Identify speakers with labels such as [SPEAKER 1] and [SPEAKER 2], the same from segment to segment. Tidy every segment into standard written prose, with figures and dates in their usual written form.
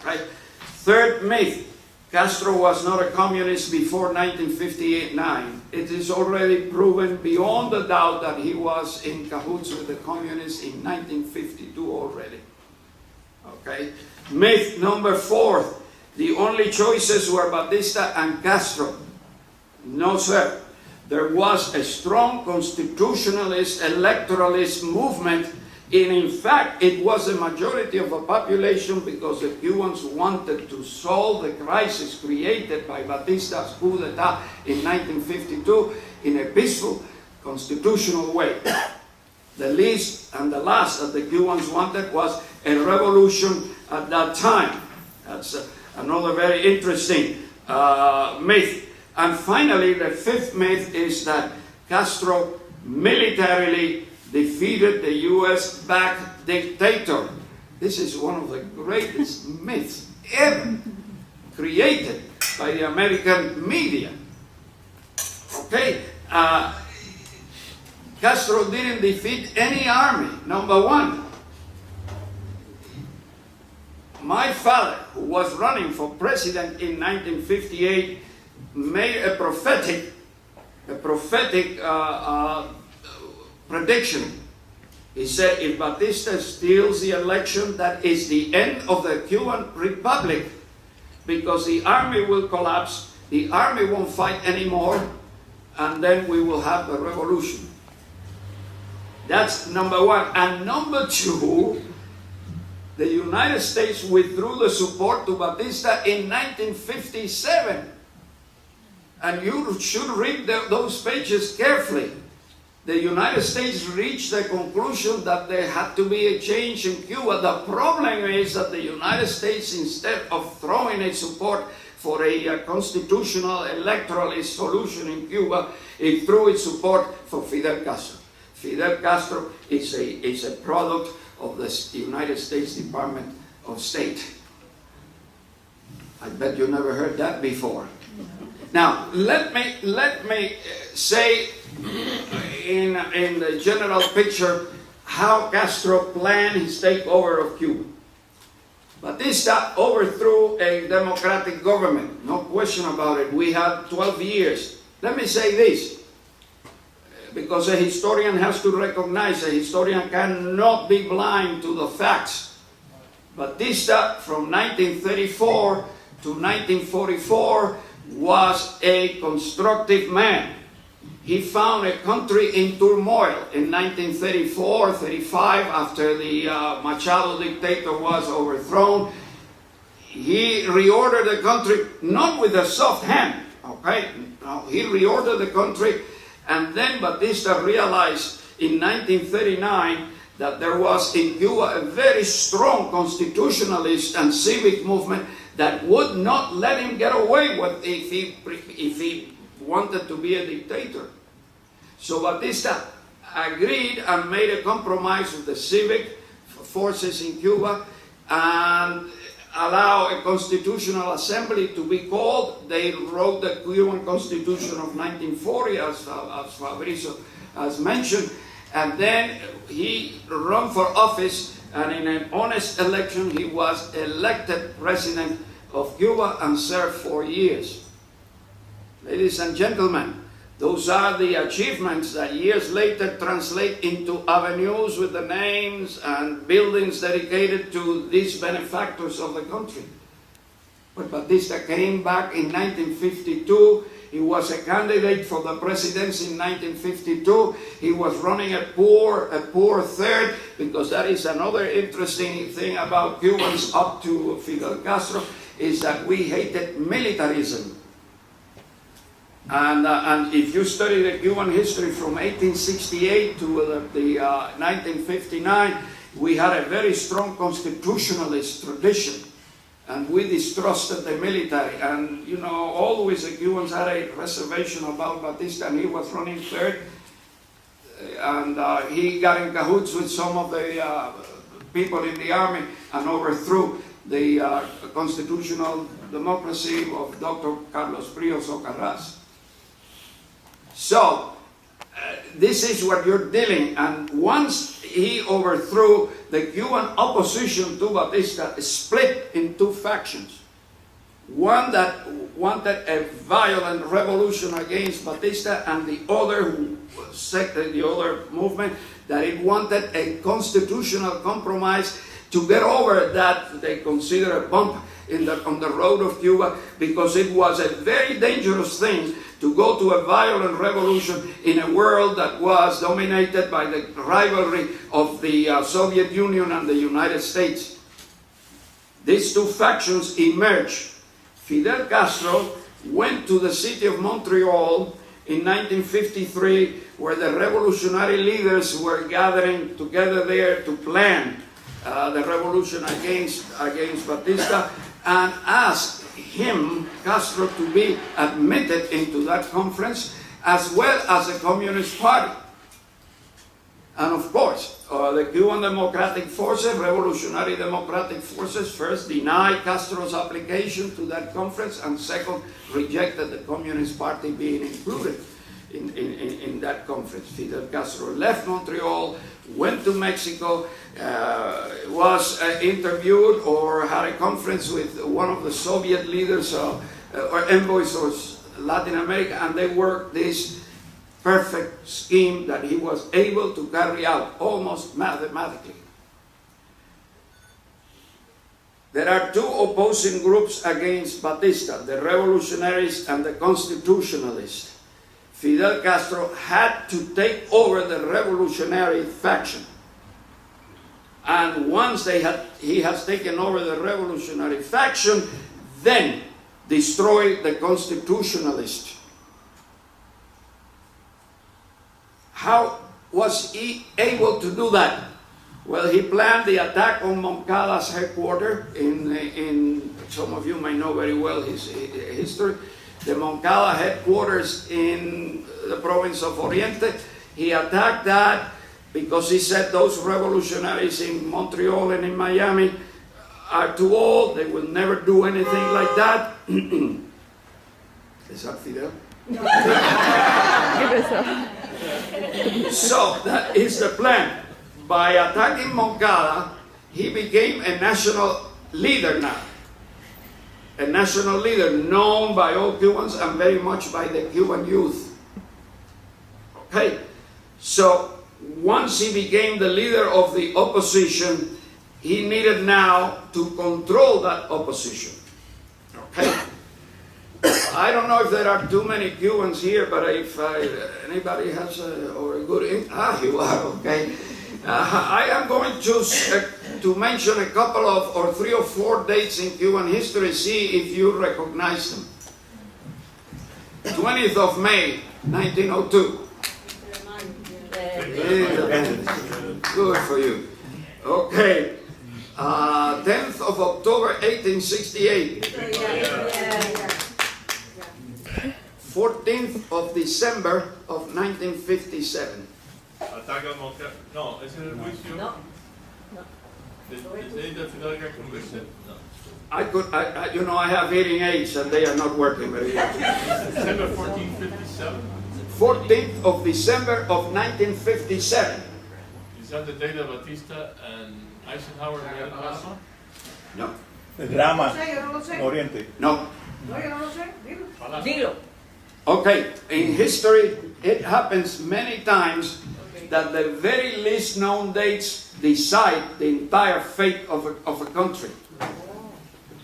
[SPEAKER 1] Okay? Third myth, Castro was not a communist before 1959. It is already proven beyond a doubt that he was in cahoots with the communists in 1952 already. Okay? Myth number 4, the only choices were Batista and Castro. No, sir. There was a strong constitutionalist, electoralist movement. In fact, it was a majority of the population because the Cubans wanted to solve the crisis created by Batista's coup d'etat in 1952 in a peaceful, constitutional way. The least and the last that the Cubans wanted was a revolution at that time. That's another very interesting myth. And finally, the 5th myth is that Castro militarily defeated the US-backed dictator. This is one of the greatest myths ever created by the American media. Okay? Castro didn't defeat any army, number 1. My father, who was running for president in 1958, made a prophetic prediction. He said, if Batista steals the election, that is the end of the Cuban Republic, because the army will collapse, the army won't fight anymore, and then we will have a revolution. That's number 1. And number 2, the United States withdrew the support to Batista in 1957. And you should read those pages carefully. The United States reached the conclusion that there had to be a change in Cuba. The problem is that the United States, instead of throwing its support for a constitutional electoralist solution in Cuba, it threw its support for Fidel Castro. Fidel Castro is a product of the United States Department of State. I bet you never heard that before. Now, let me say in the general picture how Castro planned his takeover of Cuba. Batista overthrew a democratic government, no question about it. We had 12 years. Let me say this, because a historian has to recognize, a historian cannot be blind to the facts. Batista, from 1934 to 1944, was a constructive man. He found a country in turmoil in 1934-35 after the Machado dictator was overthrown. He reordered the country, not with a soft hand, okay? No, he reordered the country, and then Batista realized in 1939 that there was in Cuba a very strong constitutionalist and civic movement that would not let him get away with if he wanted to be a dictator. So Batista agreed and made a compromise with the civic forces in Cuba and allow a constitutional assembly to be called. They wrote the Cuban Constitution of 1940, as Fabrizio has mentioned, and then he ran for office, and in an honest election he was elected president of Cuba and served 4 years. Ladies and gentlemen, those are the achievements that years later translate into avenues with the names and buildings dedicated to these benefactors of the country. But Batista came back in 1952. He was a candidate for the presidency in 1952. He was running a poor third, because that is another interesting thing about Cubans up to Fidel Castro, is that we hated militarism. And if you study the Cuban history from 1868 to 1959, we had a very strong constitutionalist tradition. And we distrusted the military. And, you know, always the Cubans had a reservation about Batista, and he was running third. And he got in cahoots with some of the people in the army and overthrew the constitutional democracy of Dr. Carlos Prios Ocarraz. So, this is what you're dealing. And once he overthrew, the Cuban opposition to Batista split in two factions. One that wanted a violent revolution against Batista, and the other the other movement that it wanted a constitutional compromise to get over that they consider a bump on the road of Cuba, because it was a very dangerous thing to go to a violent revolution in a world that was dominated by the rivalry of the Soviet Union and the United States. These two factions emerged. Fidel Castro went to the city of Montreal in 1953, where the revolutionary leaders were gathering together there to plan the revolution against Batista, and asked him, Castro, to be admitted into that conference, as well as the Communist Party. And of course, the Cuban Democratic Forces, Revolutionary Democratic Forces, first denied Castro's application to that conference, and second, rejected the Communist Party being included in that conference. Fidel Castro left Montreal, went to Mexico, was interviewed or had a conference with one of the Soviet leaders or envoys of Latin America, and they worked this perfect scheme that he was able to carry out almost mathematically. There are two opposing groups against Batista, the revolutionaries and the constitutionalists. Fidel Castro had to take over the revolutionary faction. And once he has taken over the revolutionary faction, then destroy the constitutionalists. How was he able to do that? Well, he planned the attack on Moncada's headquarters. In some of you may know very well his history. The Moncada headquarters in the province of Oriente. He attacked that because he said those revolutionaries in Montreal and in Miami are too old. They will never do anything like that. Is that Fidel? So that is the plan. By attacking Moncada, he became a national leader now. A national leader known by all Cubans and very much by the Cuban youth. Okay, so once he became the leader of the opposition, he needed now to control that opposition. Okay, I don't know if there are too many Cubans here, but if anybody has a good you are, okay. I am going to mention a couple of, or 3 or 4 dates in Cuban history, see if you recognize them. 20th of May, 1902. Good for you. Okay. 10th of October, 1868. 14th of December of 1957.
[SPEAKER 2] Ataca Moncada. No, ese es el juicio.
[SPEAKER 3] No.
[SPEAKER 2] ¿De Fidel convicted? No.
[SPEAKER 1] I have hearing aids and they are not working very well.
[SPEAKER 2] December 1457.
[SPEAKER 1] 14th of December of 1957.
[SPEAKER 2] Is that the date of Batista and Eisenhower and El Paso?
[SPEAKER 1] No.
[SPEAKER 4] El drama
[SPEAKER 3] Yo no lo sé.
[SPEAKER 4] Oriente.
[SPEAKER 1] No.
[SPEAKER 3] No, yo no lo sé. Dilo.
[SPEAKER 2] Dilo.
[SPEAKER 1] Okay, in history, it happens many times that the very least known dates decide the entire fate of a country.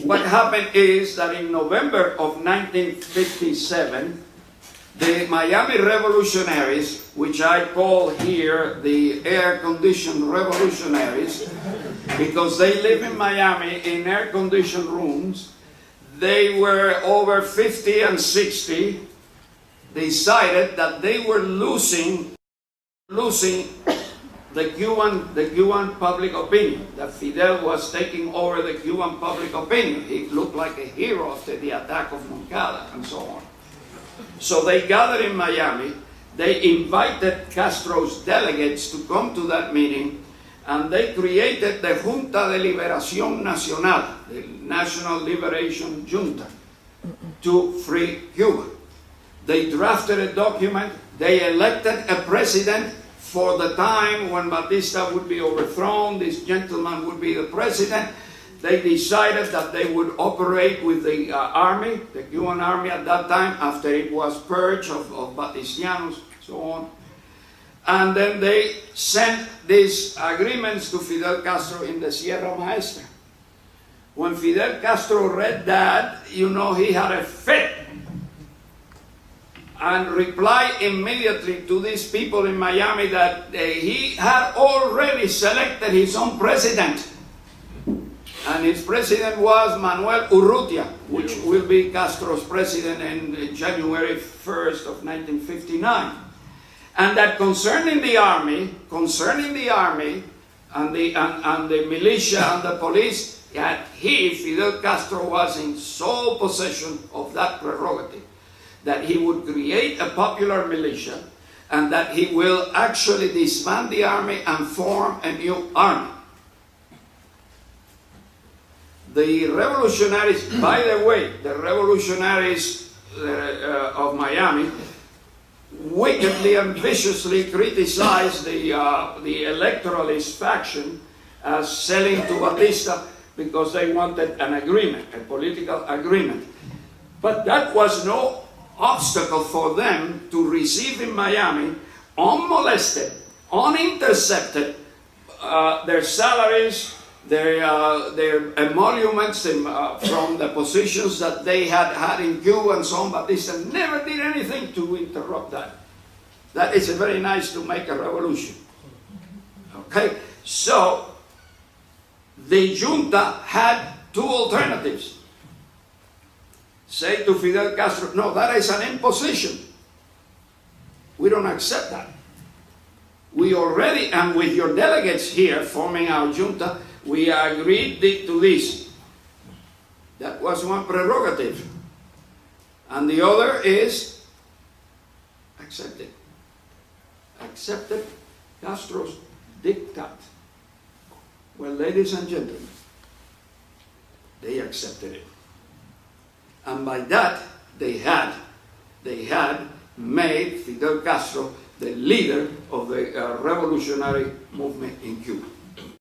[SPEAKER 1] What happened is that in November of 1957, the Miami revolutionaries, which I call here the air-conditioned revolutionaries, because they live in Miami in air-conditioned rooms, they were over 50 and 60, decided that they were losing the Cuban public opinion, that Fidel was taking over the Cuban public opinion. He looked like a hero after the attack of Moncada and so on. So they gathered in Miami, they invited Castro's delegates to come to that meeting, and they created the Junta de Liberación Nacional, the National Liberation Junta, to free Cuba. They drafted a document They elected a president for the time when Batista would be overthrown. This gentleman would be the president. They decided that they would operate with the army, the Cuban army at that time, after it was purged of Batistianos, so on. And then they sent these agreements to Fidel Castro in the Sierra Maestra. When Fidel Castro read that, you know, he had a fit and replied immediately to these people in Miami that he had already selected his own president. And his president was Manuel Urrutia, which will be Castro's president in January 1st of 1959. And that concerning the army and the militia and the police, that Fidel Castro, was in sole possession of that prerogative, that he would create a popular militia and that he will actually disband the army and form a new army. The revolutionaries, by the way, the revolutionaries of Miami wickedly and viciously criticized the electoralist faction as selling to Batista because they wanted an agreement, a political agreement. But that was no obstacle for them to receive in Miami, unmolested, unintercepted, their salaries, their emoluments from the positions that they had in Cuba and so on. Batista never did anything to interrupt that. That is very nice to make a revolution. Okay, so the junta had two alternatives. Say to Fidel Castro, no, that is an imposition. We don't accept that. We already, and with your delegates here forming our junta, we agreed to this. That was one prerogative. And the other is accepted. Accepted Castro's diktat. Well, ladies and gentlemen, they accepted it. And by that, they had made Fidel Castro the leader of the revolutionary movement in Cuba.